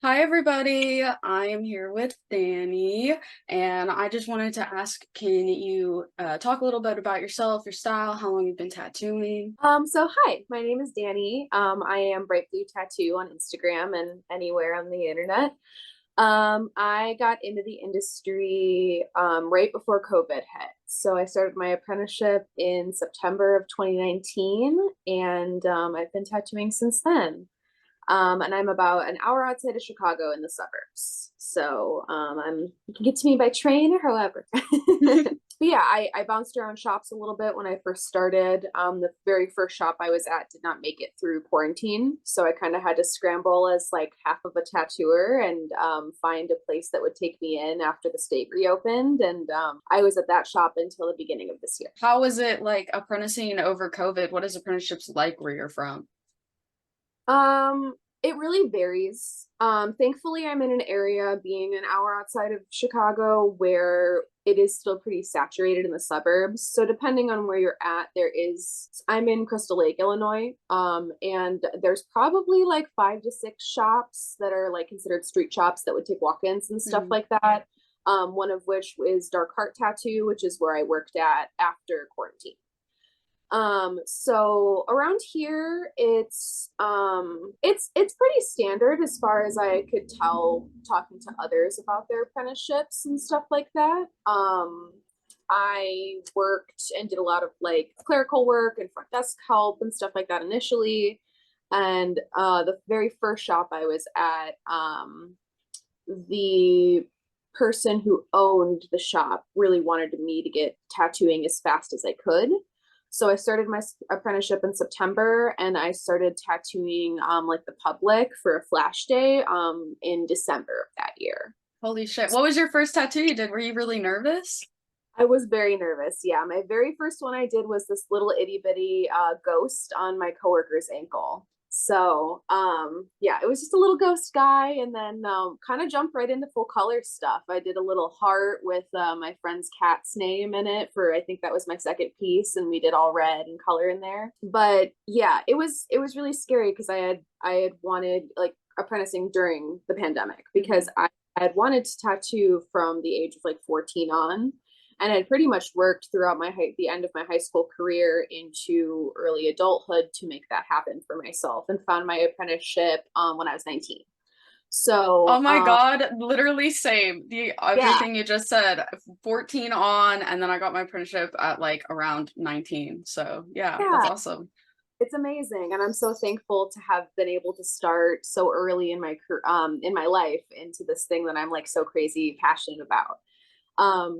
Hi, everybody. I am here with Dani, and I just wanted to ask, can you talk a little bit about yourself, your style, how long you've been tattooing? Hi, my name is Dani. I am Bright Blue Tattoo on Instagram and anywhere on the internet. I got into the industry right before COVID hit. So I started my apprenticeship in September of 2019, and I've been tattooing since then. And I'm about an hour outside of Chicago in the suburbs. So you can get to me by train or however. But yeah, I bounced around shops a little bit when I first started. The very first shop I was at did not make it through quarantine, so I kind of had to scramble as like half of a tattooer and find a place that would take me in after the state reopened. And I was at that shop until the beginning of this year. How was it like apprenticing over COVID? What is apprenticeships like where you're from? It really varies. Thankfully, I'm in an area being an hour outside of Chicago where it is still pretty saturated in the suburbs. So depending on where you're at, I'm in Crystal Lake, Illinois. And there's probably like 5 to 6 shops that are like considered street shops that would take walk-ins and stuff Mhm. like that. One of which is Dark Heart Tattoo, which is where I worked at after quarantine. So around here, it's pretty standard as far as I could tell talking to others about their apprenticeships and stuff like that. I worked and did a lot of like clerical work and front desk help and stuff like that initially. And the very first shop I was at, the person who owned the shop really wanted me to get tattooing as fast as I could. So I started my apprenticeship in September and I started tattooing like the public for a flash day in December of that year. Holy shit. What was your first tattoo you did? Were you really nervous? I was very nervous. Yeah, my very first one I did was this little itty bitty ghost on my coworker's ankle. So, yeah, it was just a little ghost guy, and then kind of jumped right into full color stuff. I did a little heart with my friend's cat's name in it for I think that was my second piece, and we did all red and color in there. But yeah, it was really scary because I had wanted like apprenticing during the pandemic because Mhm. I had wanted to tattoo from the age of like 14 on and I'd pretty much worked throughout the end of my high school career into early adulthood to make that happen for myself and found my apprenticeship when I was 19. Oh So my God, literally same. The yeah, everything you just said, 14 on, and then I got my apprenticeship at like around 19. So yeah, that's yeah, awesome. it's amazing, and I'm so thankful to have been able to start so early in my life into this thing that I'm like so crazy passionate about.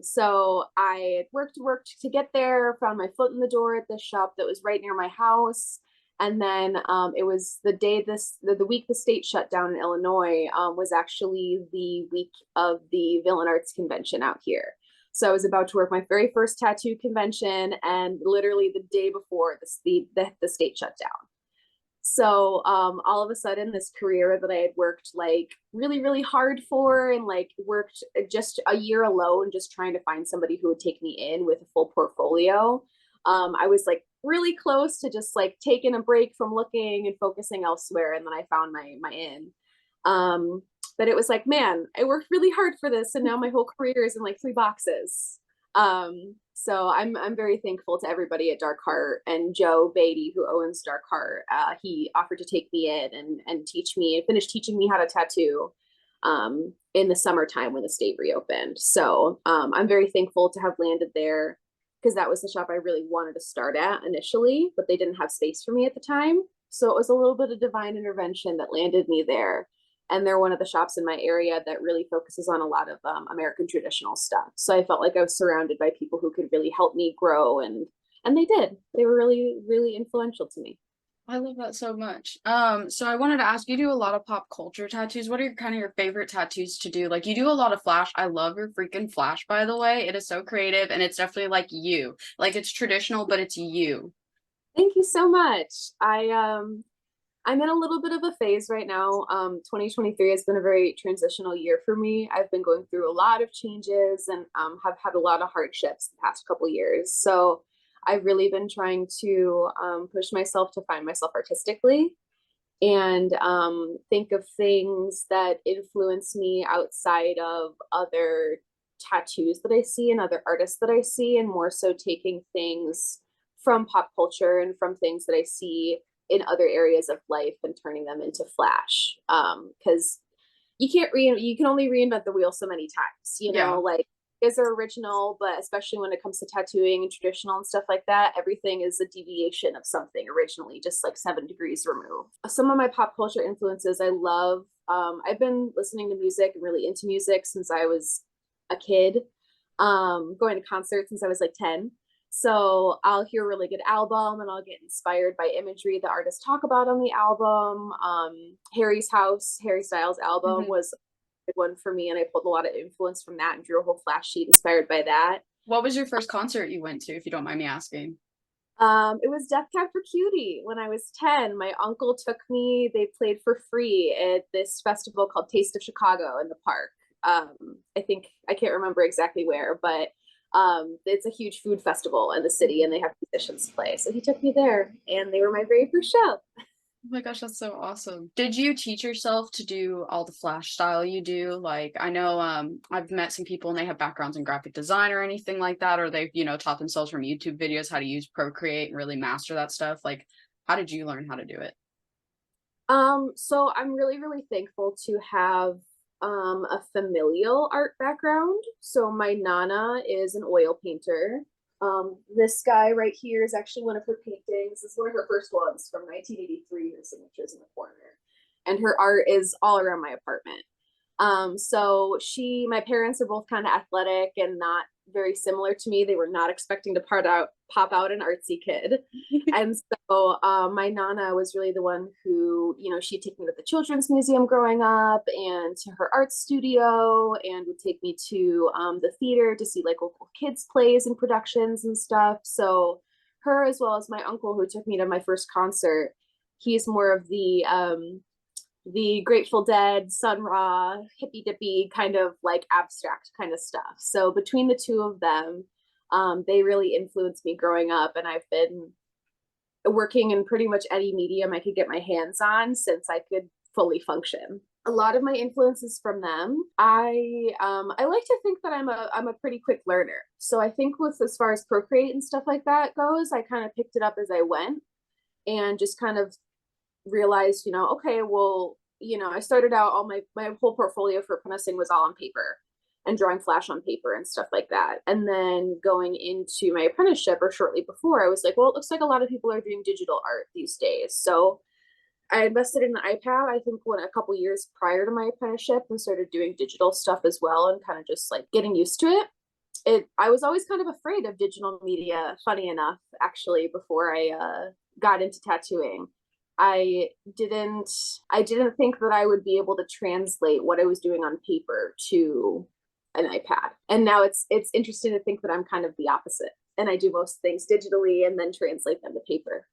So I worked to get there, found my foot in the door at this shop that was right near my house. And then it was the week the state shut down in Illinois was actually the week of the Villain Arts Convention out here. So I was about to work my very first tattoo convention, and literally the day before the state shut down. So all of a sudden, this career that I had worked like really, really hard for and like worked just a year alone, just trying to find somebody who would take me in with a full portfolio. I was like really close to just like taking a break from looking and focusing elsewhere. And then I found my in. Um, but it was like, man, I worked really hard for this, and now my whole career is in like 3 boxes. So I'm very thankful to everybody at Dark Heart and Joe Beatty, who owns Dark Heart. He offered to take me in and teach me and finish teaching me how to tattoo in the summertime when the state reopened. So I'm very thankful to have landed there because that was the shop I really wanted to start at initially, but they didn't have space for me at the time. So it was a little bit of divine intervention that landed me there, and they're one of the shops in my area that really focuses on a lot of American traditional stuff. So I felt like I was surrounded by people who could really help me grow, and they did. They were really really influential to me. I love that so much. So I wanted to ask, you do a lot of pop culture tattoos. What are your kind of your favorite tattoos to do? Like you do a lot of flash. I love your freaking flash, by the way. It is so creative and it's definitely like you. Like it's traditional, but it's you. Thank you so much. I'm in a little bit of a phase right now. 2023 has been a very transitional year for me. I've been going through a lot of changes and have had a lot of hardships the past couple years. So I've really been trying to push myself to find myself artistically. and think of things that influence me outside of other tattoos that I see and other artists that I see, and more so taking things from pop culture and from things that I see in other areas of life and turning them into flash. Because you can only reinvent the wheel so many times, Yeah. like is are original, but especially when it comes to tattooing and traditional and stuff like that, everything is a deviation of something originally, just like 7 degrees removed. Some of my pop culture influences I love. I've been listening to music and really into music since I was a kid, going to concerts since I was like 10. So I'll hear a really good album and I'll get inspired by imagery the artists talk about on the album. Harry Styles' album Hmm. was a good one for me, and I pulled a lot of influence from that and drew a whole flash sheet inspired by that. What was your first concert you went to, if you don't mind me asking? It was Death Cab for Cutie when I was 10. My uncle took me, they played for free at this festival called Taste of Chicago in the park. I think, I can't remember exactly where, but it's a huge food festival in the city and they have musicians play. So he took me there and they were my very first show. Oh my gosh, that's so awesome. Did you teach yourself to do all the flash style you do? Like, I know I've met some people and they have backgrounds in graphic design or anything like that, or they've, taught themselves from YouTube videos how to use Procreate and really master that stuff. Like, how did you learn how to do it? So I'm really, really thankful to have a familial art background. So my nana is an oil painter. This guy right here is actually one of her paintings. This is one of her first ones from 1983. Her signature's in the corner, and her art is all around my apartment. So my parents are both kind of athletic and not very similar to me. They were not expecting to pop out an artsy kid. And so my nana was really the one who, she'd take me to the children's museum growing up and to her art studio and would take me to the theater to see like local kids plays and productions and stuff. So her, as well as my uncle who took me to my first concert, he's more of the Grateful Dead, Sun Ra, hippy dippy kind of like abstract kind of stuff. So between the two of them, they really influenced me growing up, and I've been working in pretty much any medium I could get my hands on since I could fully function. A lot of my influences from them. I like to think that I'm a pretty quick learner. So I think with as far as Procreate and stuff like that goes, I kind of picked it up as I went and just kind of realized, okay, well, I started out my whole portfolio for apprenticing was all on paper and drawing flash on paper and stuff like that. And then going into my apprenticeship or shortly before, I was like, well, it looks like a lot of people are doing digital art these days. So I invested in an iPad, I think a couple years prior to my apprenticeship, and started doing digital stuff as well and kind of just like getting used to it. I was always kind of afraid of digital media, funny enough, actually, before I got into tattooing. I didn't I didn't think that I would be able to translate what I was doing on paper to an iPad. And now it's interesting to think that I'm kind of the opposite. And I do most things digitally and then translate them to paper.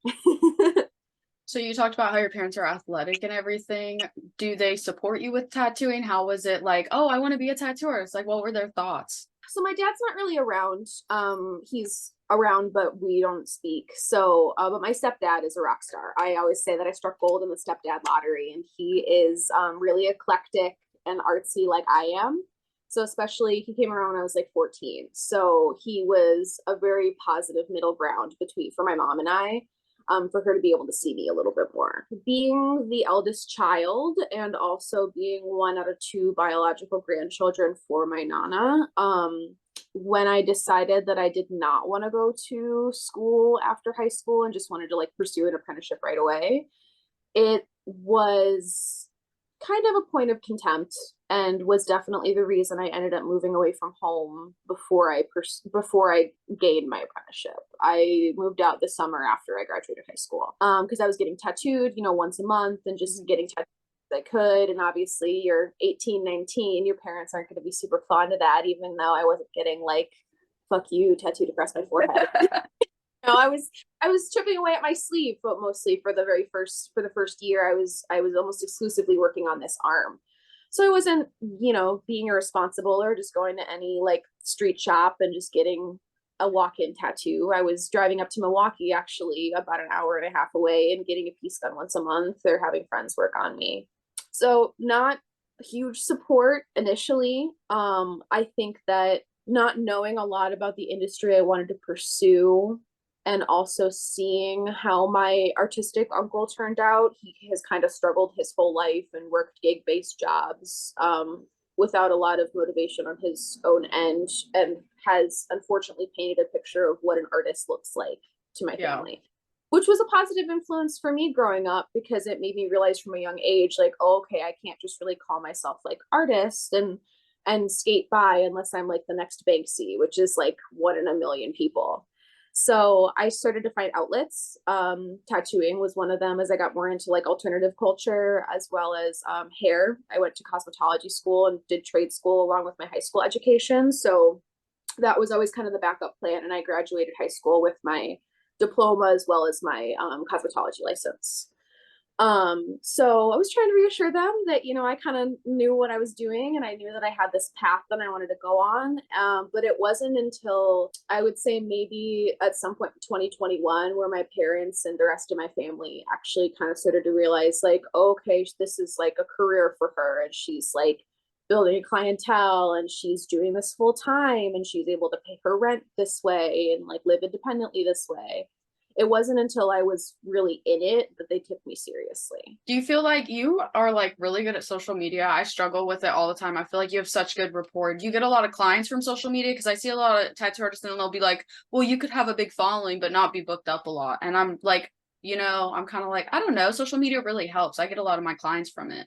So you talked about how your parents are athletic and everything. Do they support you with tattooing? How was it like, oh, I want to be a tattooer? It's like, what were their thoughts? So my dad's not really around. He's around, but we don't speak. So, but my stepdad is a rock star. I always say that I struck gold in the stepdad lottery, and he is really eclectic and artsy like I am. So, especially he came around when I was like 14. So he was a very positive middle ground between for my mom and I. For her to be able to see me a little bit more. Being the eldest child and also being one out of two biological grandchildren for my nana, when I decided that I did not want to go to school after high school and just wanted to like pursue an apprenticeship right away, it was kind of a point of contempt and was definitely the reason I ended up moving away from home before I gained my apprenticeship. I moved out the summer after I graduated high school because I was getting tattooed, once a month and just getting tattooed as I could. And obviously, you're 18, 19, your parents aren't going to be super fond of that, even though I wasn't getting like "fuck you" tattooed across my forehead. I was chipping away at my sleeve, but mostly for the first year, I was almost exclusively working on this arm. So I wasn't, being irresponsible or just going to any like street shop and just getting a walk-in tattoo. I was driving up to Milwaukee, actually about an hour and a half away, and getting a piece done once a month or having friends work on me. So not huge support initially. I think that not knowing a lot about the industry I wanted to pursue, and also seeing how my artistic uncle turned out. He has kind of struggled his whole life and worked gig-based jobs, without a lot of motivation on his own end, and has unfortunately painted a picture of what an artist looks like to my Yeah. family, which was a positive influence for me growing up, because it made me realize from a young age, like, oh, okay, I can't just really call myself like artist and skate by unless I'm like the next Banksy, which is like one in a million people. So I started to find outlets. Tattooing was one of them as I got more into like alternative culture, as well as hair. I went to cosmetology school and did trade school along with my high school education. So that was always kind of the backup plan. And I graduated high school with my diploma as well as my cosmetology license. So I was trying to reassure them that, you know, I kind of knew what I was doing, and I knew that I had this path that I wanted to go on. But it wasn't until I would say maybe at some point in 2021 where my parents and the rest of my family actually kind of started to realize, like, okay, this is like a career for her, and she's like building a clientele, and she's doing this full time, and she's able to pay her rent this way and like live independently this way. It wasn't until I was really in it that they took me seriously. Do you feel like you are like really good at social media? I struggle with it all the time. I feel like you have such good rapport. Do you get a lot of clients from social media? Because I see a lot of tattoo artists and they'll be like, well, you could have a big following, but not be booked up a lot. And I'm like, I'm kind of like, I don't know. Social media really helps. I get a lot of my clients from it.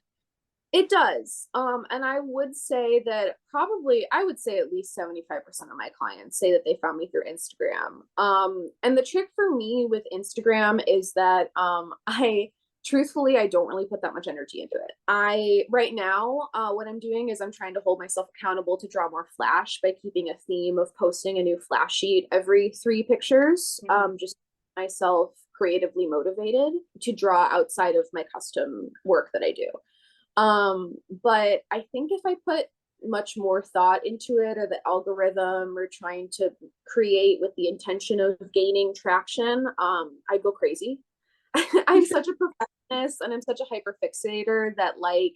It does. And I would say that probably, I would say at least 75% of my clients say that they found me through Instagram. And the trick for me with Instagram is that truthfully, I don't really put that much energy into it. Right now, what I'm doing is I'm trying to hold myself accountable to draw more flash by keeping a theme of posting a new flash sheet every 3 pictures. Just myself creatively motivated to draw outside of my custom work that I do. But I think if I put much more thought into it, or the algorithm, or trying to create with the intention of gaining traction, I'd go crazy. I'm such a perfectionist, and I'm such a hyper fixator that like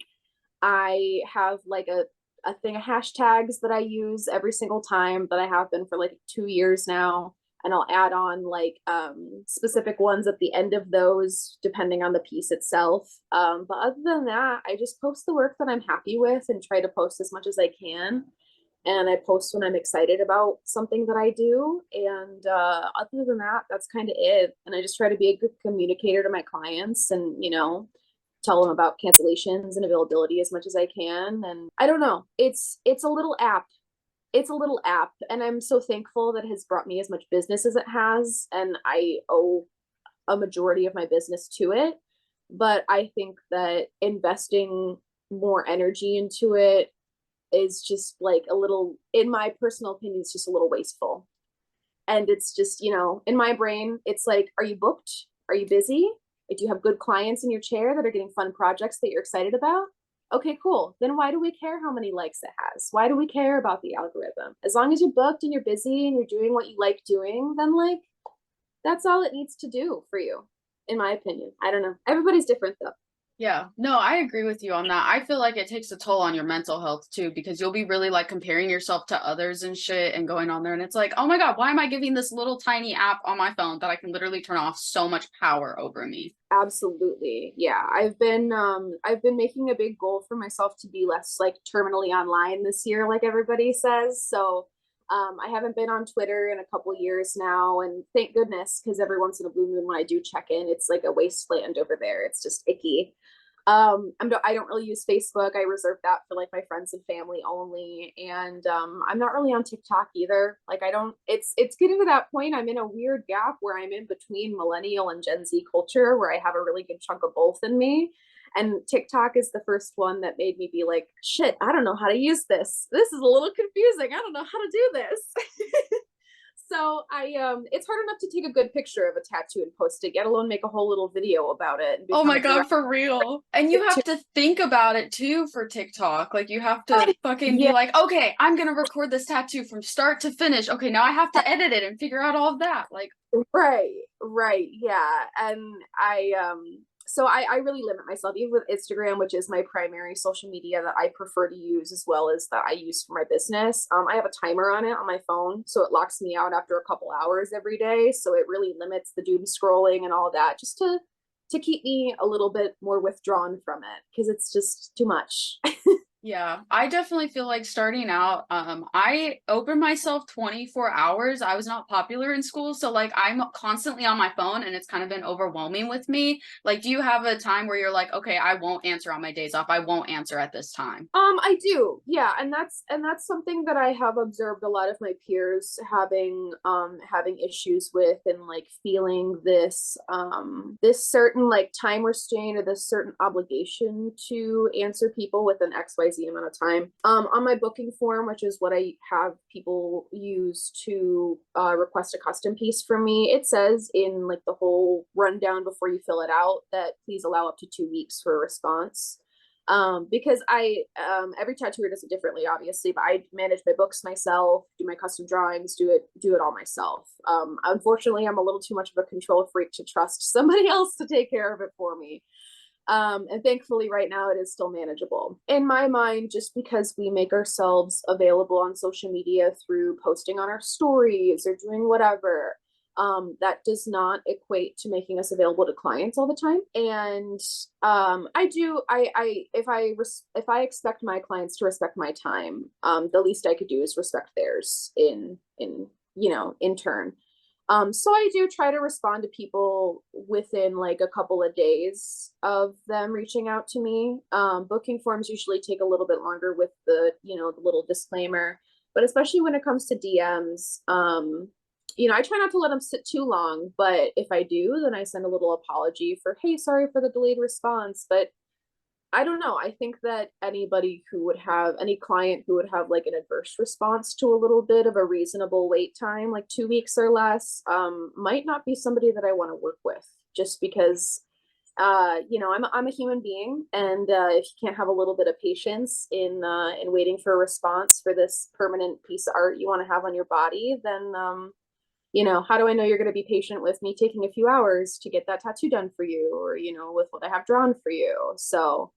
I have like a thing of hashtags that I use every single time, that I have been for like 2 years now. And I'll add on like specific ones at the end of those, depending on the piece itself. But other than that, I just post the work that I'm happy with and try to post as much as I can. And I post when I'm excited about something that I do. And other than that, that's kind of it. And I just try to be a good communicator to my clients, and, you know, tell them about cancellations and availability as much as I can. And I don't know, it's a little app. It's a little app, and I'm so thankful that it has brought me as much business as it has, and I owe a majority of my business to it. But I think that investing more energy into it is just like a little, in my personal opinion, it's just a little wasteful. And it's just, you know, in my brain, it's like, are you booked? Are you busy? Do you have good clients in your chair that are getting fun projects that you're excited about? Okay, cool. Then why do we care how many likes it has? Why do we care about the algorithm? As long as you're booked and you're busy and you're doing what you like doing, then like that's all it needs to do for you, in my opinion. I don't know. Everybody's different though. Yeah, no, I agree with you on that. I feel like it takes a toll on your mental health too, because you'll be really like comparing yourself to others and shit and going on there. And it's like, oh my God, why am I giving this little tiny app on my phone that I can literally turn off so much power over me? Absolutely. Yeah. I've been making a big goal for myself to be less like terminally online this year, like everybody says. So I haven't been on Twitter in a couple years now, and thank goodness, because every once in a blue moon when I do check in, it's like a wasteland over there. It's just icky. I don't really use Facebook. I reserve that for like my friends and family only. And I'm not really on TikTok either. Like I don't, it's getting to that point. I'm in a weird gap where I'm in between millennial and Gen Z culture, where I have a really good chunk of both in me. And TikTok is the first one that made me be like, shit, I don't know how to use this. This is a little confusing. I don't know how to do this. So it's hard enough to take a good picture of a tattoo and post it, let alone make a whole little video about it and Oh become my a direct God, for real. And you to have to think about it too for TikTok. Like you have to fucking be yeah, like, okay, I'm gonna record this tattoo from start to finish. Okay, now I have to edit it and figure out all of that. Like, right, yeah. And so I really limit myself, even with Instagram, which is my primary social media that I prefer to use, as well as that I use for my business. I have a timer on it on my phone, so it locks me out after a couple hours every day. So it really limits the doom scrolling and all that, just to keep me a little bit more withdrawn from it, because it's just too much. yeah, I definitely feel like starting out, I opened myself 24 hours. I was not popular in school, so like I'm constantly on my phone and it's kind of been overwhelming with me. Like, do you have a time where you're like, okay, I won't answer on my days off. I won't answer at this time. I do, yeah, and that's something that I have observed a lot of my peers having issues with, and like feeling this certain like time restraint or this certain obligation to answer people within XYZ amount of time. On my booking form, which is what I have people use to request a custom piece from me, it says in like the whole rundown before you fill it out that please allow up to 2 weeks for a response. Because every tattooer does it differently, obviously, but I manage my books myself, do my custom drawings, do it all myself. Unfortunately, I'm a little too much of a control freak to trust somebody else to take care of it for me. And thankfully right now it is still manageable in my mind, just because we make ourselves available on social media through posting on our stories or doing whatever. That does not equate to making us available to clients all the time. And I do if I expect my clients to respect my time, the least I could do is respect theirs in turn. So I do try to respond to people within like a couple of days of them reaching out to me. Booking forms usually take a little bit longer with the little disclaimer, but especially when it comes to DMs, I try not to let them sit too long, but if I do, then I send a little apology for, hey, sorry for the delayed response. But I don't know. I think that any client who would have like an adverse response to a little bit of a reasonable wait time, like 2 weeks or less, might not be somebody that I want to work with, just because, I'm a human being, and if you can't have a little bit of patience in waiting for a response for this permanent piece of art you want to have on your body, then how do I know you're going to be patient with me taking a few hours to get that tattoo done for you, or with what I have drawn for you? So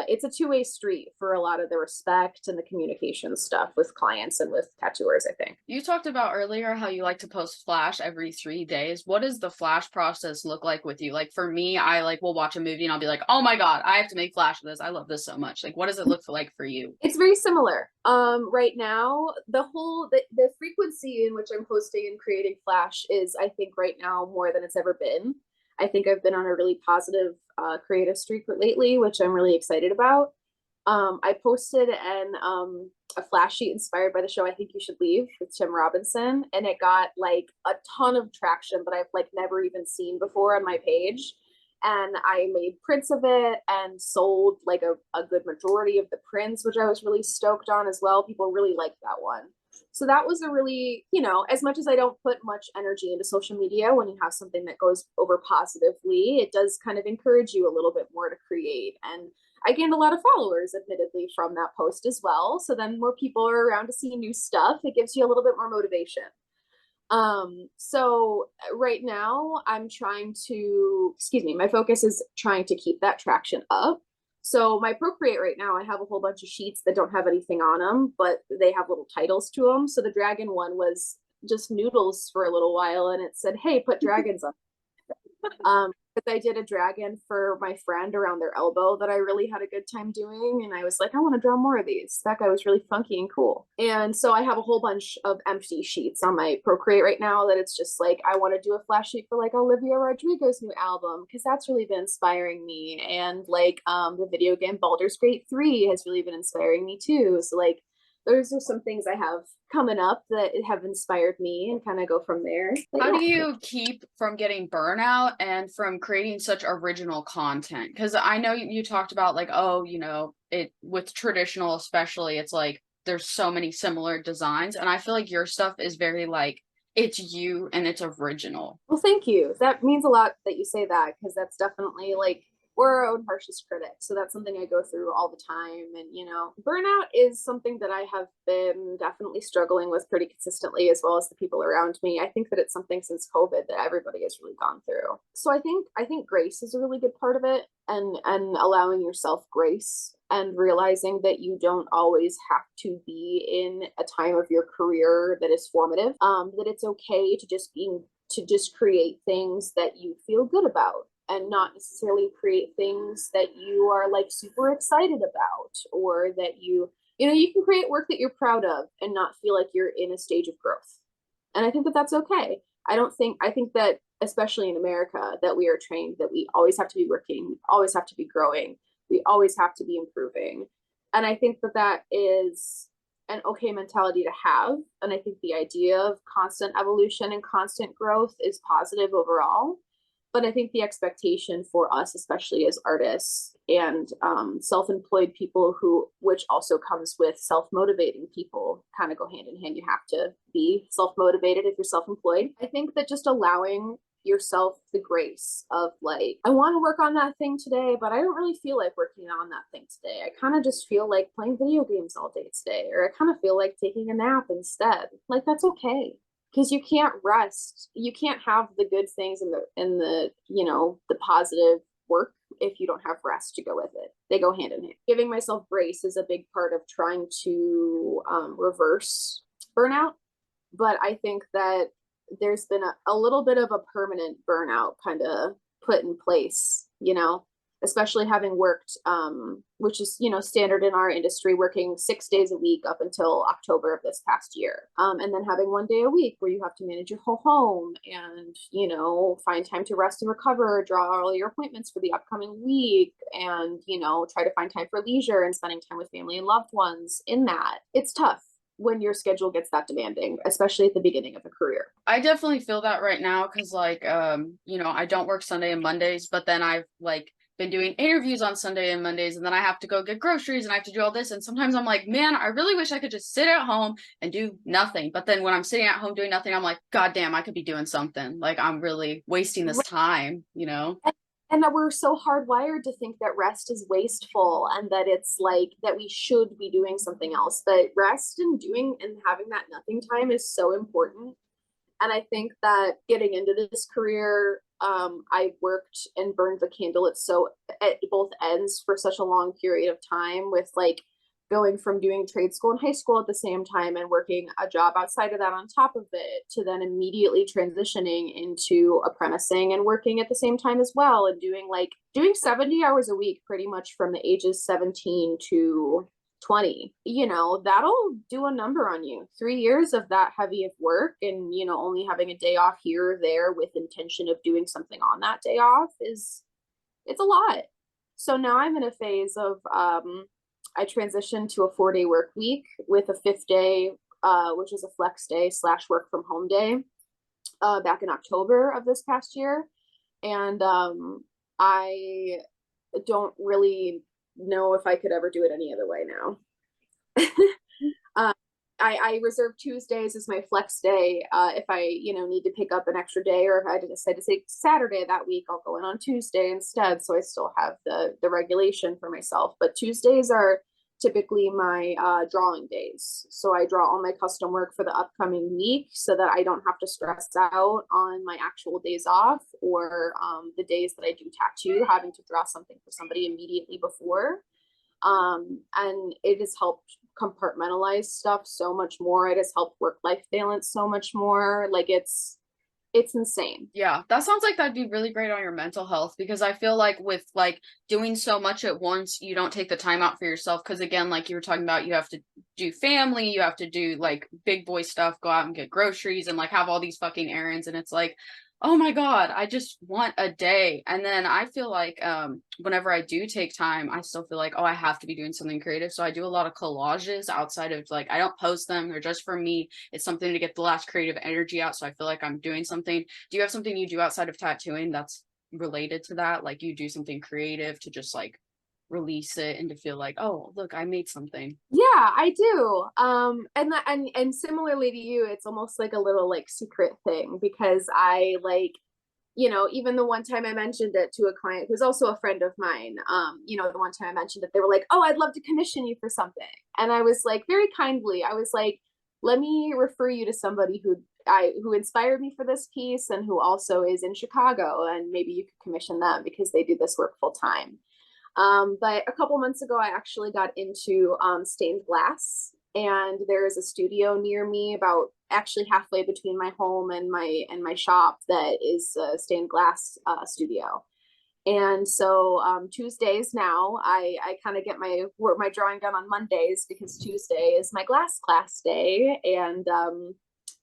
it's a two-way street for a lot of the respect and the communication stuff with clients and with tattooers, I think. You talked about earlier how you like to post flash every 3 days. What does the flash process look like with you? Like for me, I like will watch a movie and I'll be like, oh my God, I have to make flash of this. I love this so much. Like, what does it look like for you? It's very similar. Right now, the frequency in which I'm posting and creating flash is, I think, right now more than it's ever been. I think I've been on a really positive creative streak lately, which I'm really excited about. I posted a flash sheet inspired by the show I Think You Should Leave with Tim Robinson, and it got like a ton of traction that I've like never even seen before on my page. And I made prints of it and sold like a good majority of the prints, which I was really stoked on as well. People really liked that one. So that was a really, as much as I don't put much energy into social media, when you have something that goes over positively, it does kind of encourage you a little bit more to create. And I gained a lot of followers, admittedly, from that post as well. So then more people are around to see new stuff. It gives you a little bit more motivation. So right now my focus is trying to keep that traction up. So my Procreate right now, I have a whole bunch of sheets that don't have anything on them, but they have little titles to them. So the dragon one was just noodles for a little while, and it said, hey, put dragons on. Because I did a dragon for my friend around their elbow that I really had a good time doing, and I was like, I want to draw more of these. That guy was really funky and cool. And so I have a whole bunch of empty sheets on my Procreate right now that it's just like, I want to do a flash sheet for like Olivia Rodrigo's new album, because that's really been inspiring me. And like the video game Baldur's Gate 3 has really been inspiring me too. So like those are some things I have coming up that have inspired me, and kind of go from there. But How yeah. do you keep from getting burnout and from creating such original content? Because I know you talked about like, oh, it with traditional especially, it's like there's so many similar designs, and I feel like your stuff is very like it's you and it's original. Well, thank you. That means a lot that you say that, because that's definitely like we're our own harshest critic. So that's something I go through all the time. And, burnout is something that I have been definitely struggling with pretty consistently, as well as the people around me. I think that it's something since COVID that everybody has really gone through. So I think grace is a really good part of it, and allowing yourself grace and realizing that you don't always have to be in a time of your career that is formative, that it's okay to just create things that you feel good about, and not necessarily create things that you are like super excited about, or that you can create work that you're proud of and not feel like you're in a stage of growth. And I think that that's okay. I think that especially in America, that we are trained that we always have to be working, we always have to be growing, we always have to be improving. And I think that that is an okay mentality to have. And I think the idea of constant evolution and constant growth is positive overall. But I think the expectation for us, especially as artists and self-employed people, which also comes with self-motivating people, kind of go hand in hand. You have to be self-motivated if you're self-employed. I think that just allowing yourself the grace of like, I want to work on that thing today, but I don't really feel like working on that thing today. I kind of just feel like playing video games all day today, or I kind of feel like taking a nap instead. Like, that's okay, because you can't rest. You can't have the good things in the positive work if you don't have rest to go with it. They go hand in hand. Giving myself grace is a big part of trying to reverse burnout. But I think that there's been a little bit of a permanent burnout kind of put in place, especially having worked, which is, standard in our industry, working 6 days a week up until October of this past year. And then having 1 day a week where you have to manage your whole home and, find time to rest and recover, draw all your appointments for the upcoming week, and, try to find time for leisure and spending time with family and loved ones in that. It's tough when your schedule gets that demanding, especially at the beginning of a career. I definitely feel that right now because like I don't work Sunday and Mondays, but then I've like been doing interviews on Sunday and Mondays, and then I have to go get groceries and I have to do all this, and sometimes I'm like, man, I really wish I could just sit at home and do nothing. But then when I'm sitting at home doing nothing, I'm like, god damn, I could be doing something. Like, I'm really wasting this time. And that we're so hardwired to think that rest is wasteful, and that it's like that we should be doing something else. But rest and doing and having that nothing time is so important. And I think that getting into this career, I worked and burned the candle at both ends for such a long period of time, with like going from doing trade school and high school at the same time and working a job outside of that on top of it, to then immediately transitioning into apprenticing and working at the same time as well, and doing 70 hours a week pretty much from the ages 17 to 20. That'll do a number on you. 3 years of that heavy of work, and only having a day off here or there with intention of doing something on that day off, it's a lot. So now I'm in a phase of I transitioned to a 4 day work week with a fifth day, which is a flex day slash work from home day, back in October of this past year. And I don't really know if I could ever do it any other way now. I reserve Tuesdays as my flex day. If I, need to pick up an extra day, or if I decide to take Saturday that week, I'll go in on Tuesday instead. So I still have the regulation for myself. But Tuesdays are typically my drawing days. So I draw all my custom work for the upcoming week, so that I don't have to stress out on my actual days off, or the days that I do tattoo, having to draw something for somebody immediately before. And it has helped compartmentalize stuff so much more. It has helped work-life balance so much more. Like, it's insane. Yeah, that sounds like that'd be really great on your mental health, because I feel like with like doing so much at once, you don't take the time out for yourself. Because again, like you were talking about, you have to do family, you have to do like big boy stuff, go out and get groceries, and like have all these fucking errands. And it's like, oh my God, I just want a day. And then I feel like whenever I do take time, I still feel like, oh, I have to be doing something creative. So I do a lot of collages outside of like, I don't post them, they're just for me. It's something to get the last creative energy out. So I feel like I'm doing something. Do you have something you do outside of tattooing that's related to that? Like, you do something creative to just like release it and to feel like, oh, look, I made something. Yeah, I do. And similarly to you, it's almost like a little like secret thing because I like, even the one time I mentioned it to a client who's also a friend of mine, the one time I mentioned it, they were like, "Oh, I'd love to commission you for something." And I was like, very kindly, I was like, "Let me refer you to somebody who inspired me for this piece and who also is in Chicago, and maybe you could commission them because they do this work full time." But a couple months ago, I actually got into stained glass, and there is a studio near me, about actually halfway between my home and my shop, that is a stained glass studio. And so Tuesdays now, I kind of get my drawing done on Mondays because Tuesday is my glass class day, and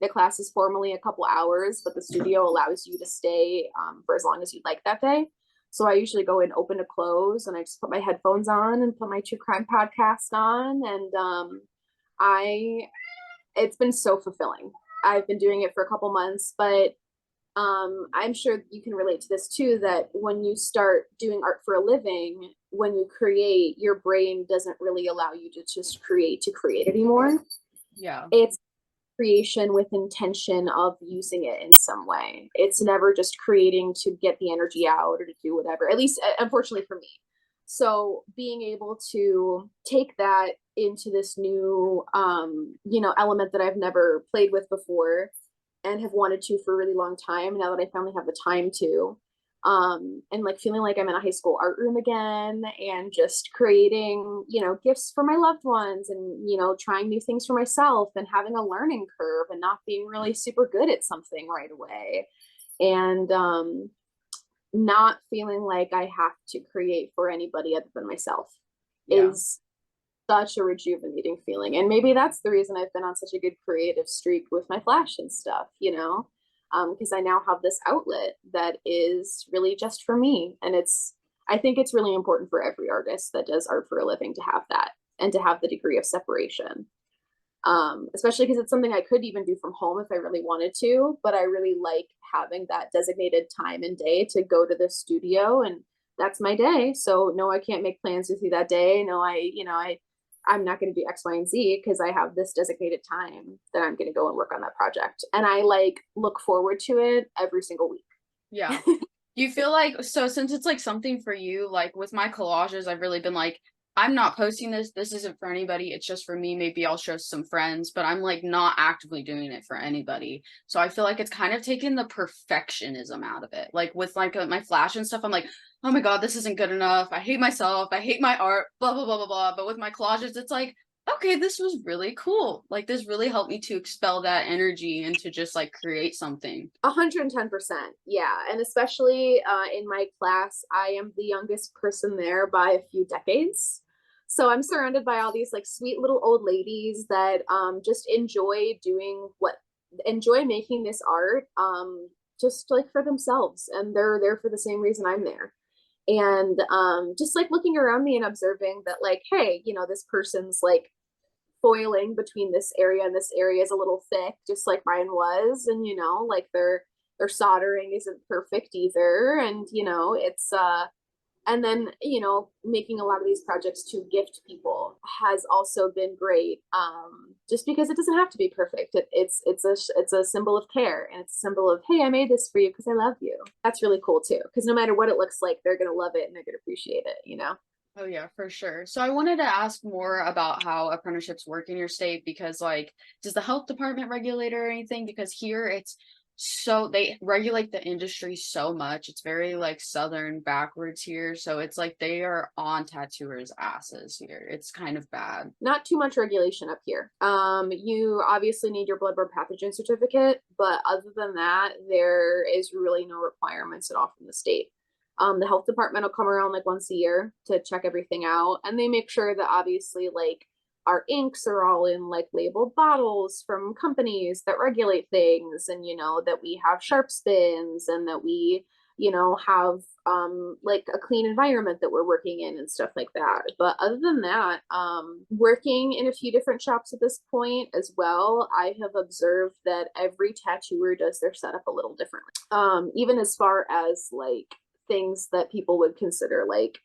the class is formally a couple hours, but the studio allows you to stay for as long as you'd like that day. So I usually go in open to close, and I just put my headphones on and put my true crime podcast on, and I it's been so fulfilling. I've been doing it for a couple months, but I'm sure you can relate to this too, that when you start doing art for a living, when you create, your brain doesn't really allow you to just create to create anymore. Yeah. It's creation with intention of using it in some way. It's never just creating to get the energy out or to do whatever, at least unfortunately for me. So being able to take that into this new element that I've never played with before and have wanted to for a really long time, now that I finally have the time to, and like feeling like I'm in a high school art room again, and just creating, gifts for my loved ones, and trying new things for myself, and having a learning curve, and not being really super good at something right away, and not feeling like I have to create for anybody other than myself, Yeah. is such a rejuvenating feeling. And maybe that's the reason I've been on such a good creative streak with my flash and stuff, because I now have this outlet that is really just for me. And I think it's really important for every artist that does art for a living to have that, and to have the degree of separation. Especially because it's something I could even do from home if I really wanted to, but I really like having that designated time and day to go to the studio, and that's my day. So no, I can't make plans with you that day. No, I'm not going to do X, Y, and Z because I have this designated time that I'm going to go and work on that project. And I like look forward to it every single week. Yeah. You feel like, so since it's like something for you, like with my collages, I've really been like, I'm not posting this. This isn't for anybody. It's just for me. Maybe I'll show some friends, but I'm like not actively doing it for anybody. So I feel like it's kind of taken the perfectionism out of it. Like with like my flash and stuff, I'm like, oh my God, this isn't good enough. I hate myself. I hate my art, blah, blah, blah, blah, blah. But with my collages, it's like, okay, this was really cool. Like this really helped me to expel that energy and to just like create something. 110%. Yeah. And especially in my class, I am the youngest person there by a few decades. So I'm surrounded by all these like sweet little old ladies that just enjoy making this art, just like for themselves. And they're there for the same reason I'm there. And just like looking around me and observing that, like, hey, this person's like foiling between this area and this area is a little thick, just like mine was. And, like their soldering isn't perfect either. And, it's, and then, making a lot of these projects to gift people has also been great. Just because it doesn't have to be perfect. It's a symbol of care, and it's a symbol of, hey, I made this for you because I love you. That's really cool too. Because no matter what it looks like, they're gonna love it and they're gonna appreciate it. Oh yeah, for sure. So I wanted to ask more about how apprenticeships work in your state because like does the health department regulate or anything? Because here it's so they regulate the industry so much. It's very like southern backwards here. So it's like they are on tattooers' asses here. It's kind of bad. Not too much regulation up here. You obviously need your bloodborne pathogen certificate, but other than that, there is really no requirements at all from the state. The health department will come around like once a year to check everything out, and they make sure that obviously like our inks are all in like labeled bottles from companies that regulate things, and that we have sharp spins, and that we have like a clean environment that we're working in and stuff like that. But other than that, working in a few different shops at this point as well, I have observed that every tattooer does their setup a little differently. Even as far as like things that people would consider like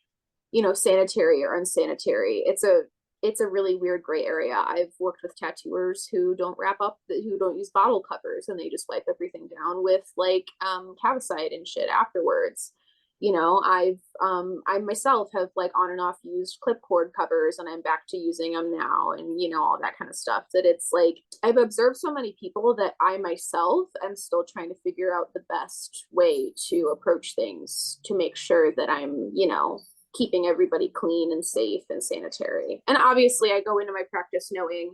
sanitary or unsanitary. It's a really weird gray area. I've worked with tattooers who who don't use bottle covers, and they just wipe everything down with like Cavicide and shit afterwards. I myself have like on and off used clipboard covers, and I'm back to using them now, and all that kind of stuff. That it's like I've observed so many people that I myself am still trying to figure out the best way to approach things to make sure that I'm, keeping everybody clean and safe and sanitary. And obviously I go into my practice knowing,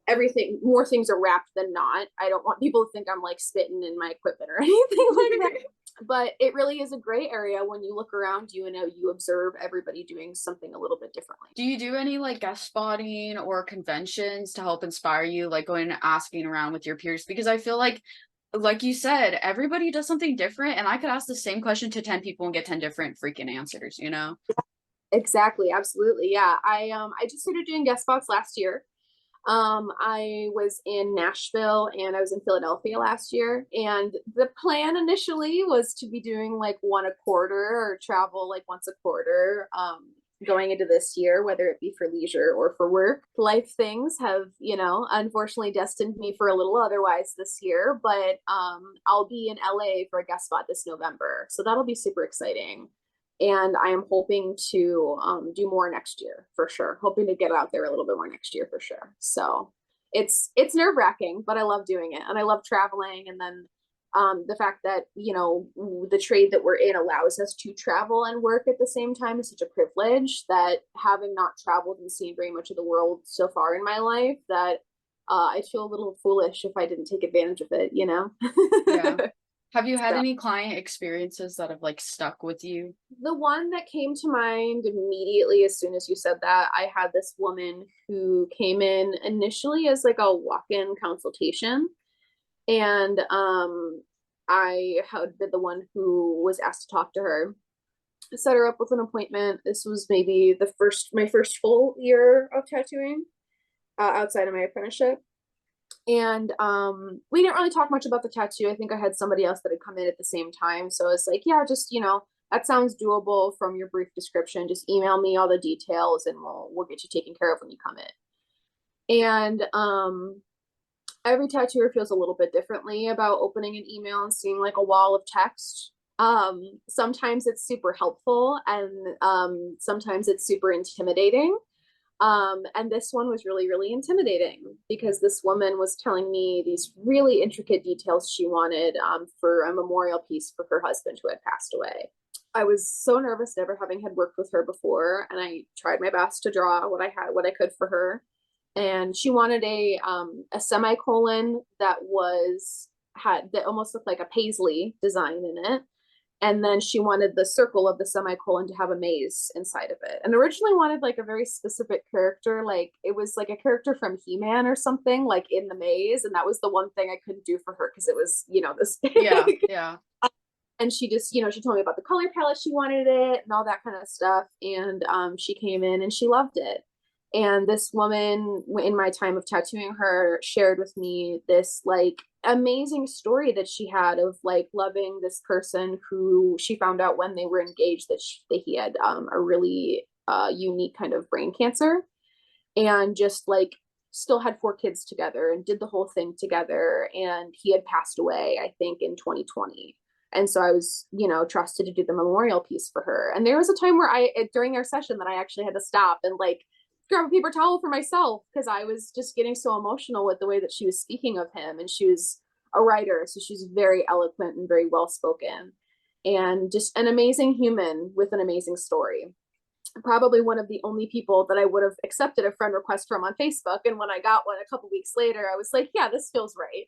everything, more things are wrapped than not. I don't want people to think I'm like spitting in my equipment or anything like that. But it really is a gray area when you look around you and you observe everybody doing something a little bit differently. Do you do any like guest spotting or conventions to help inspire you, like going and asking around with your peers? Because I feel like you said, everybody does something different, and I could ask the same question to 10 people and get 10 different freaking answers, Exactly, absolutely. Yeah. I just started doing guest spots last year. I was in Nashville and I was in Philadelphia last year, and the plan initially was to be doing like one a quarter or travel like once a quarter. Going into this year, whether it be for leisure or for work. Life things have, unfortunately destined me for a little otherwise this year, but I'll be in LA for a guest spot this November. So that'll be super exciting. And I am hoping to do more next year for sure. Hoping to get out there a little bit more next year for sure. So it's nerve-wracking, but I love doing it, and I love traveling. And then the fact that the trade that we're in allows us to travel and work at the same time is such a privilege, that having not traveled and seen very much of the world so far in my life, that I feel a little foolish if I didn't take advantage of it. Yeah. Have you had So, any client experiences that have like stuck with you? the one that came to mind immediately as soon as you said that, I had this woman who came in initially as like a walk-in consultation. And I had been the one who was asked to talk to her, set her up with an appointment. This was maybe my first full year of tattooing outside of my apprenticeship. And we didn't really talk much about the tattoo. I think I had somebody else that had come in at the same time. So it's like, yeah, just, that sounds doable from your brief description. Just email me all the details and we'll get you taken care of when you come in. And every tattooer feels a little bit differently about opening an email and seeing like a wall of text. Sometimes it's super helpful, and sometimes it's super intimidating. And this one was really, really intimidating because this woman was telling me these really intricate details she wanted for a memorial piece for her husband who had passed away. I was so nervous, never having had worked with her before, and I tried my best to draw what I could for her. And she wanted a semicolon that almost looked like a paisley design in it. And then she wanted the circle of the semicolon to have a maze inside of it. And originally wanted like a very specific character, like it was like a character from He-Man or something, like in the maze. And that was the one thing I couldn't do for her because it was, this big. Yeah. And she just, she told me about the color palette, she wanted it and all that kind of stuff. And she came in and she loved it. And this woman, in my time of tattooing her, shared with me this like amazing story that she had of like loving this person who she found out when they were engaged that he had a really unique kind of brain cancer, and just like still had 4 kids together and did the whole thing together. And he had passed away, I think, in 2020. And so I was, trusted to do the memorial piece for her. And there was a time where during our session, that I actually had to stop and like grab a paper towel for myself because I was just getting so emotional with the way that she was speaking of him. And she was a writer, so she's very eloquent and very well spoken, and just an amazing human with an amazing story. Probably one of the only people that I would have accepted a friend request from on Facebook. And when I got one a couple weeks later, I was like, yeah, this feels right.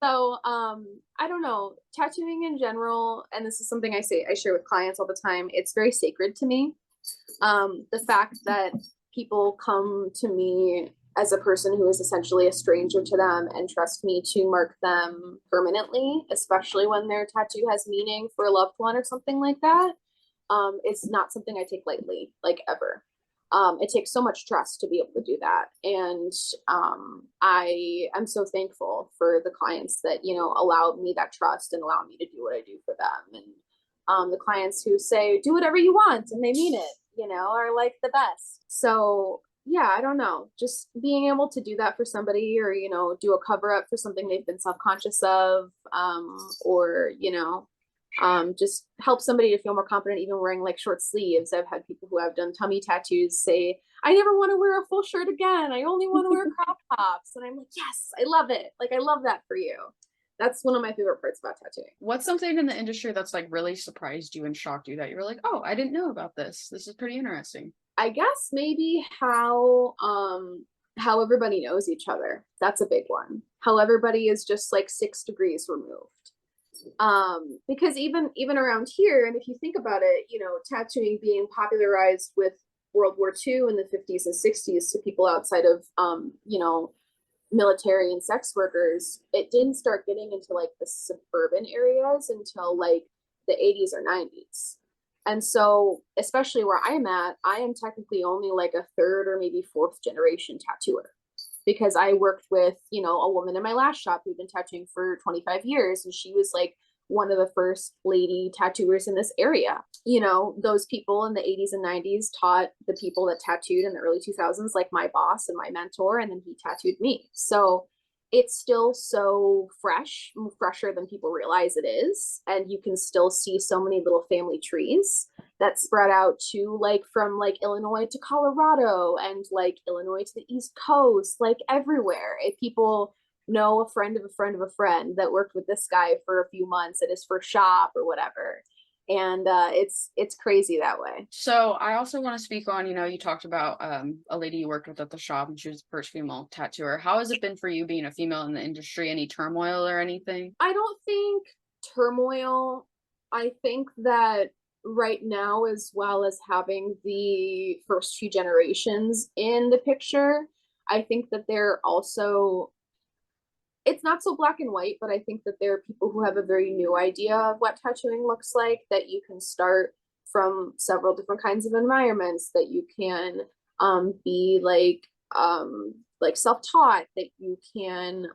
So I don't know, tattooing in general, and this is something I share with clients all the time, it's very sacred to me. The fact that people come to me as a person who is essentially a stranger to them and trust me to mark them permanently, especially when their tattoo has meaning for a loved one or something like that, it's not something I take lightly, like ever. It takes so much trust to be able to do that. And I am so thankful for the clients that, allow me that trust and allow me to do what I do for them. And The clients who say, do whatever you want, and they mean it, are like the best. So yeah, I don't know, just being able to do that for somebody, or, do a cover up for something they've been self-conscious of, or, just help somebody to feel more confident, even wearing like short sleeves. I've had people who have done tummy tattoos say, I never want to wear a full shirt again. I only want to wear crop tops. And I'm like, yes, I love it. Like, I love that for you. That's one of my favorite parts about tattooing. What's something in the industry that's like really surprised you and shocked you that you were like, oh, I didn't know about this. This is pretty interesting. I guess maybe how everybody knows each other. That's a big one. How everybody is just like 6 degrees removed. Because even around here, and if you think about it, tattooing being popularized with World War II in the 50s and 60s to people outside of military and sex workers, it didn't start getting into like the suburban areas until like the 80s or 90s. And so, especially where I'm at, I am technically only like a third or maybe fourth generation tattooer, because I worked with, a woman in my last shop who'd been tattooing for 25 years. And she was like one of the first lady tattooers in this area. Those people in the 80s and 90s taught the people that tattooed in the early 2000s, like my boss and my mentor, and then he tattooed me. So it's still so fresh, fresher than people realize it is. And you can still see so many little family trees that spread out to like from like Illinois to Colorado, and like Illinois to the East Coast, like everywhere. If people know a friend of a friend of a friend that worked with this guy for a few months at his first shop or whatever. And it's crazy that way. So I also want to speak on, you talked about a lady you worked with at the shop, and she was the first female tattooer. How has it been for you being a female in the industry? Any turmoil or anything? I don't think turmoil. I think that right now, as well as having the first few generations in the picture, I think that they're also, it's not so black and white, but I think that there are people who have a very new idea of what tattooing looks like, that you can start from several different kinds of environments, that you can be like self-taught, that you can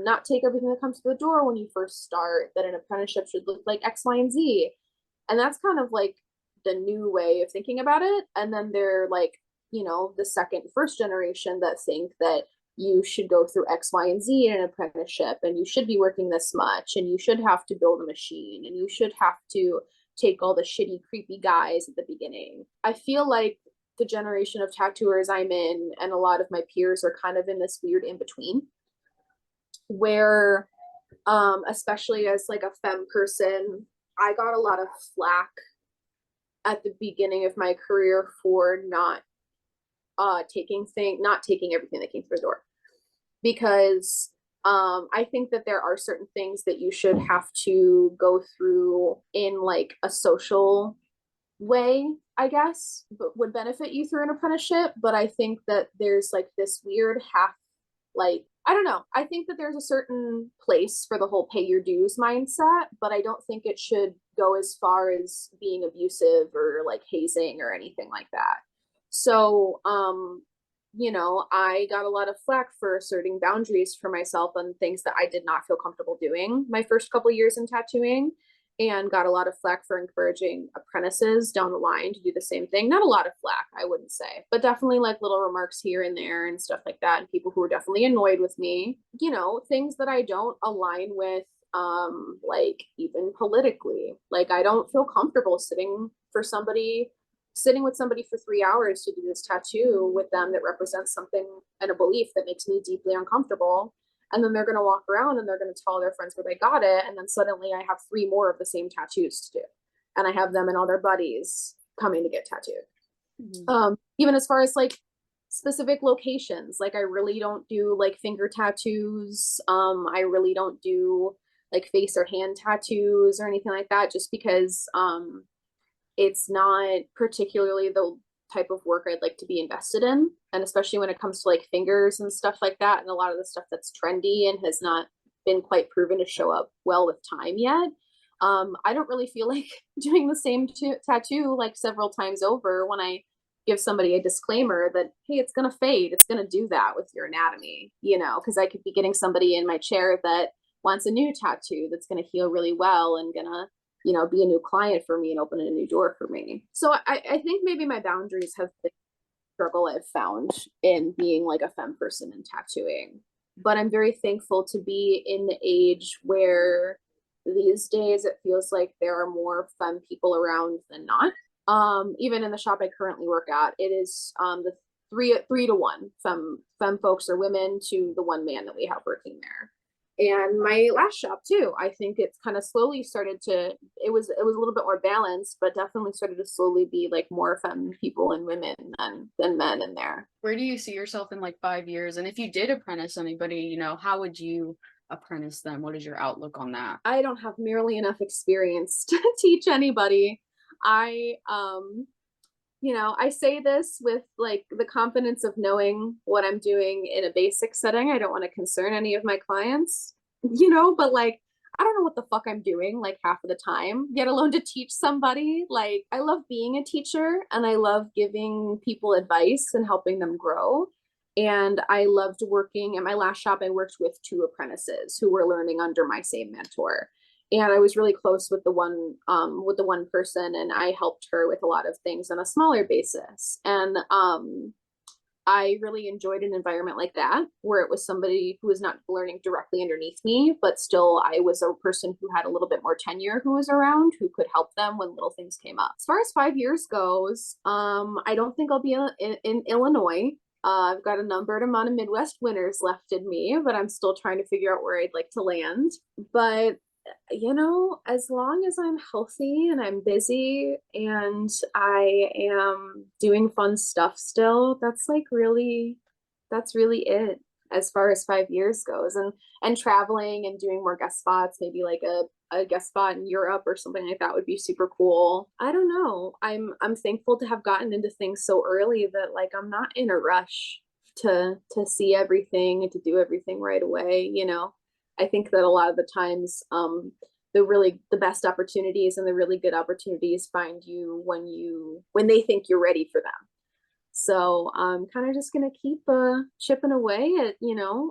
not take everything that comes to the door when you first start, that an apprenticeship should look like X, Y, and Z. And that's kind of like the new way of thinking about it. And then they're like, the second, first generation that think that you should go through X, Y, and Z in an apprenticeship, and you should be working this much, and you should have to build a machine, and you should have to take all the shitty, creepy guys at the beginning. I feel like the generation of tattooers I'm in, and a lot of my peers, are kind of in this weird in between, where, especially as like a femme person, I got a lot of flack at the beginning of my career for not taking everything that came through the door, because I think that there are certain things that you should have to go through in like a social way, I guess, but would benefit you through an apprenticeship. But I think that there's like this weird half, like, I don't know. I think that there's a certain place for the whole pay your dues mindset, but I don't think it should go as far as being abusive or like hazing or anything like that. So, I got a lot of flack for asserting boundaries for myself on things that I did not feel comfortable doing my first couple years in tattooing, and got a lot of flack for encouraging apprentices down the line to do the same thing. Not a lot of flack, I wouldn't say, but definitely like little remarks here and there and stuff like that. And people who were definitely annoyed with me, things that I don't align with, like even politically. Like, I don't feel comfortable sitting with somebody for 3 hours to do this tattoo with them that represents something and a belief that makes me deeply uncomfortable. And then they're going to walk around and they're going to tell their friends where they got it. And then suddenly I have 3 more of the same tattoos to do. And I have them and all their buddies coming to get tattooed. Mm-hmm. Even as far as like specific locations, like I really don't do like finger tattoos. I really don't do like face or hand tattoos or anything like that, just because it's not particularly the type of work I'd like to be invested in. And especially when it comes to like fingers and stuff like that, and a lot of the stuff that's trendy and has not been quite proven to show up well with time yet. I don't really feel like doing the same tattoo like several times over when I give somebody a disclaimer that, hey, it's going to fade. It's going to do that with your anatomy, because I could be getting somebody in my chair that wants a new tattoo that's going to heal really well and going to you know, be a new client for me and open a new door for me. So I think maybe my boundaries have been a struggle I've found in being like a femme person and tattooing. But I'm very thankful to be in the age where these days it feels like there are more femme people around than not. Even in the shop I currently work at, it is the three to one femme folks or women to the one man that we have working there. And my last shop too, I think it's kind of slowly started to, it was a little bit more balanced, but definitely started to slowly be like more femme people and women than men in there. Where do you see yourself in like 5 years? And if you did apprentice anybody, how would you apprentice them? What is your outlook on that? I don't have nearly enough experience to teach anybody. I I say this with like the confidence of knowing what I'm doing in a basic setting. I don't want to concern any of my clients, but like I don't know what the fuck I'm doing like half of the time, yet alone to teach somebody. Like I love being a teacher and I love giving people advice and helping them grow. And I loved working at my last shop. I worked with two apprentices who were learning under my same mentor, and I was really close with the one person, and I helped her with a lot of things on a smaller basis. And I really enjoyed an environment like that where it was somebody who was not learning directly underneath me, but still I was a person who had a little bit more tenure who was around who could help them when little things came up. As far as 5 years goes, I don't think I'll be in Illinois. I've got a numbered amount of Midwest winters left in me, but I'm still trying to figure out where I'd like to land. But as long as I'm healthy and I'm busy and I am doing fun stuff still, that's really it as far as 5 years goes. And traveling and doing more guest spots, maybe like a guest spot in Europe or something like that would be super cool. I don't know. I'm thankful to have gotten into things so early that like I'm not in a rush to see everything and to do everything right away. I think that a lot of the times, the best opportunities and the really good opportunities find you when they think you're ready for them. So I'm kind of just gonna keep chipping away at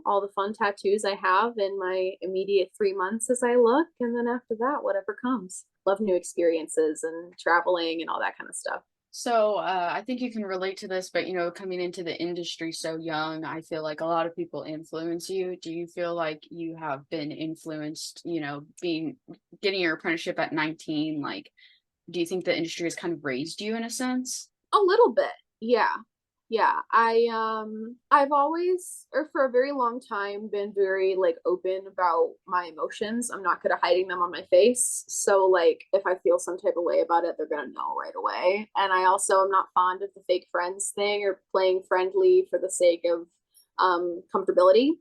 all the fun tattoos I have in my immediate 3 months as I look, and then after that, whatever comes. Love new experiences and traveling and all that kind of stuff. So I think you can relate to this, but coming into the industry so young, I feel like a lot of people influence you. Do you feel like you have been influenced, getting your apprenticeship at 19? Like, do you think the industry has kind of raised you in a sense? A little bit. Yeah. Yeah. I've always, or for a very long time, been very like open about my emotions. I'm not good at hiding them on my face. So like if I feel some type of way about it, they're gonna know right away. And I also am not fond of the fake friends thing or playing friendly for the sake of comfortability.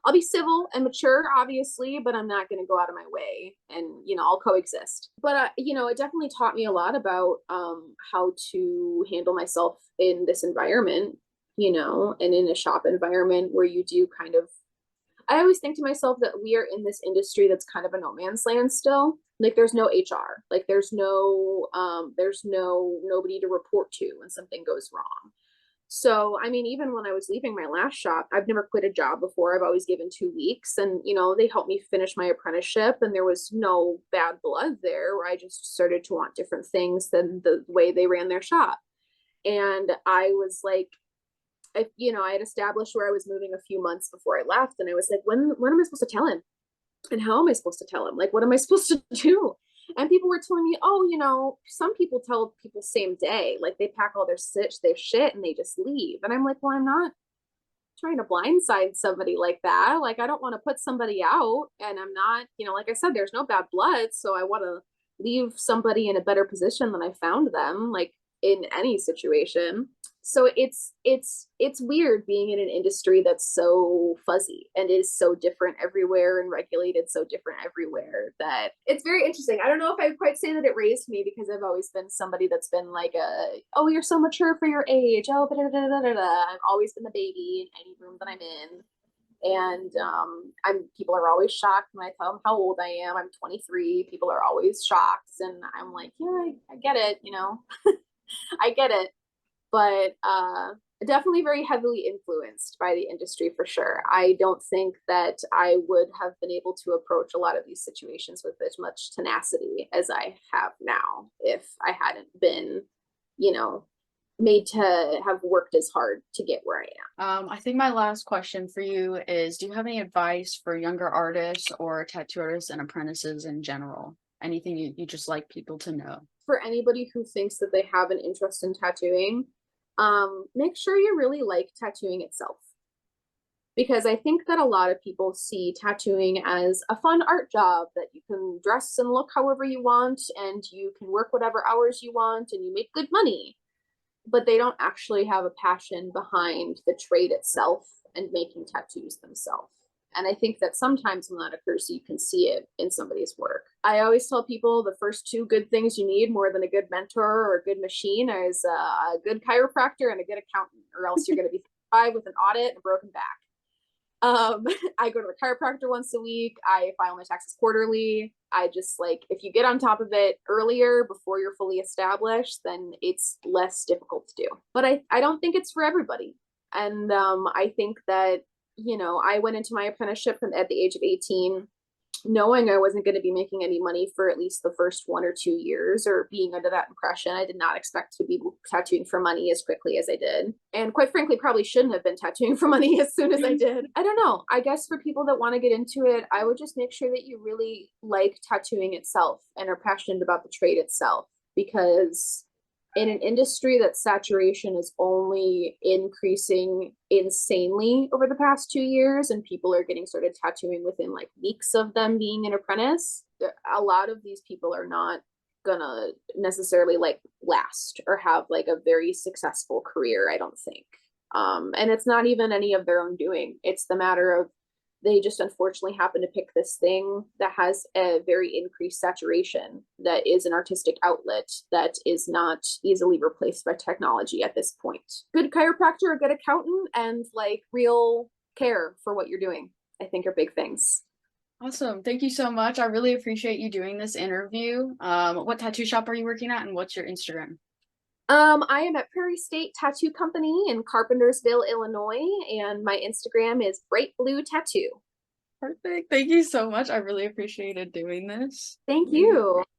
I'll be civil and mature, obviously, but I'm not going to go out of my way, and I'll coexist. But it definitely taught me a lot about how to handle myself in this environment, and in a shop environment where you do kind of. I always think to myself that we are in this industry that's kind of a no man's land still. Like there's no HR, like there's no nobody to report to when something goes wrong. So, I mean, even when I was leaving my last shop, I've never quit a job before. I've always given 2 weeks, and they helped me finish my apprenticeship, and there was no bad blood there where I just started to want different things than the way they ran their shop. And I was like, I had established where I was moving a few months before I left, and I was like, when am I supposed to tell him? And how am I supposed to tell him? Like, what am I supposed to do? And people were telling me, oh, some people tell people same day, like they pack all their shit and they just leave. And I'm like, well, I'm not trying to blindside somebody like that. Like, I don't want to put somebody out, and I'm not, like I said, there's no bad blood. So I want to leave somebody in a better position than I found them, like in any situation. So it's weird being in an industry that's so fuzzy and is so different everywhere and regulated so different everywhere, that it's very interesting. I don't know if I would quite say that it raised me, because I've always been somebody that's been like oh, you're so mature for your age, oh, da, da, da, da, da. I've always been the baby in any room that I'm in. And people are always shocked when I tell them how old I am. I'm 23. People are always shocked, and I'm like, yeah, I get it, I get it. But Definitely very heavily influenced by the industry for sure. I don't think that I would have been able to approach a lot of these situations with as much tenacity as I have now if I hadn't been, you know, made to have worked as hard to get where I I think my last question for you is, do you have any advice for younger artists or tattoo artists and apprentices in general? Anything you just like people to know? for anybody who thinks that they have an interest in tattooing, make sure you really like tattooing itself. Because I think that a lot of people see tattooing as a fun art job that you can dress and look however you want and you can work whatever hours you want and you make good money. But they don't actually have a passion behind the trade itself and making tattoos themselves. And I think that sometimes when that occurs, you can see it in somebody's work. I always tell people the first two good things you need more than a good mentor or a good machine is a good chiropractor and a good accountant, or else you're going to be five with an audit and a broken back. Um, I go to the chiropractor once a week. I file my taxes quarterly. I just like, if you get on top of it earlier before you're fully established, then it's less difficult to do. But I don't think it's for everybody. And I think that, I went into my apprenticeship at the age of 18 knowing I wasn't going to be making any money for at least the first 1 or 2 years, or being under that impression. I did not expect to be tattooing for money as quickly as I did. And quite frankly, probably shouldn't have been tattooing for money as soon as I did. I don't know. I guess for people that want to get into it, I would just make sure that you really like tattooing itself and are passionate about the trade itself, because in an industry that saturation is only increasing insanely over the past 2 years and people are getting started tattooing within like weeks of them being an apprentice, a lot of these people are not gonna necessarily like last or have like a very successful career, I don't think. And it's not even any of their own doing. It's the matter of they just unfortunately happen to pick this thing that has a very increased saturation, that is an artistic outlet that is not easily replaced by technology at this point. Good chiropractor, a good accountant, and like real care for what you're doing, I think, are big things. Awesome. Thank you so much. I really appreciate you doing this interview. What tattoo shop are you working at and what's your Instagram? I am at Prairie State Tattoo Company in Carpentersville, Illinois, and my Instagram is Bright Blue Tattoo. Perfect. Thank you so much. I really appreciated doing this. Thank you.